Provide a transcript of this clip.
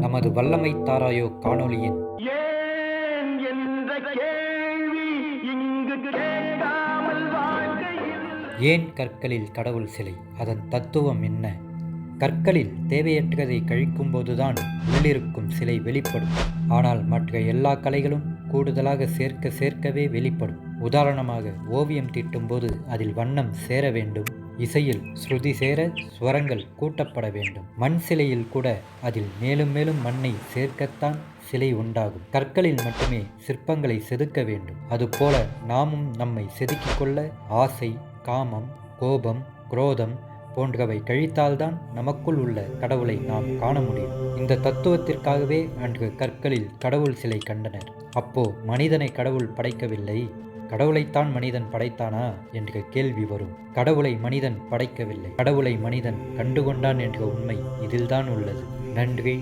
நமது வல்லமை தாராயோ காணொளியின் ஏன் என்ற கேள்வி இங்கு கேட்காமல் வாழ்க்கையில் ஏன் கற்களில் கடவுள் சிலை, அதன் தத்துவம் என்ன? கற்களில் தேவையற்றதை கழிக்கும்போதுதான் உள்ளிருக்கும் சிலை வெளிப்படும். ஆனால் மற்ற எல்லா கலைகளும் கூடுதலாக சேர்க்கவே வெளிப்படும். உதாரணமாக, ஓவியம் தீட்டும்போது அதில் வண்ணம் சேர வேண்டும், இசையில் ஸ்ருதி சேர ஸ்வரங்கள் கூட்டப்பட வேண்டும். மண் சிலையில் கூட அதில் மேலும் மேலும் மண்ணை சேர்க்கத்தான் சிலை உண்டாகும். கற்களில் மட்டுமே சிற்பங்களை செதுக்க வேண்டும். அதுபோல நாமும் நம்மை செதுக்கிக் கொள்ள ஆசை, காமம், கோபம், குரோதம் போன்றவை கழித்தால்தான் நமக்குள் உள்ள கடவுளை நாம் காண முடியும். இந்த தத்துவத்திற்காகவே அன்று கற்களில் கடவுள் சிலை கண்டனர். அப்போ மனிதனை கடவுள் படைக்கவில்லை, கடவுளைத்தான் மனிதன் படைத்தானா என்ற கேள்வி வரும். கடவுளை மனிதன் படைக்கவில்லை, கடவுளை மனிதன் கண்டுகொண்டான் என்ற உண்மை இதில்தான் உள்ளது. நன்றி.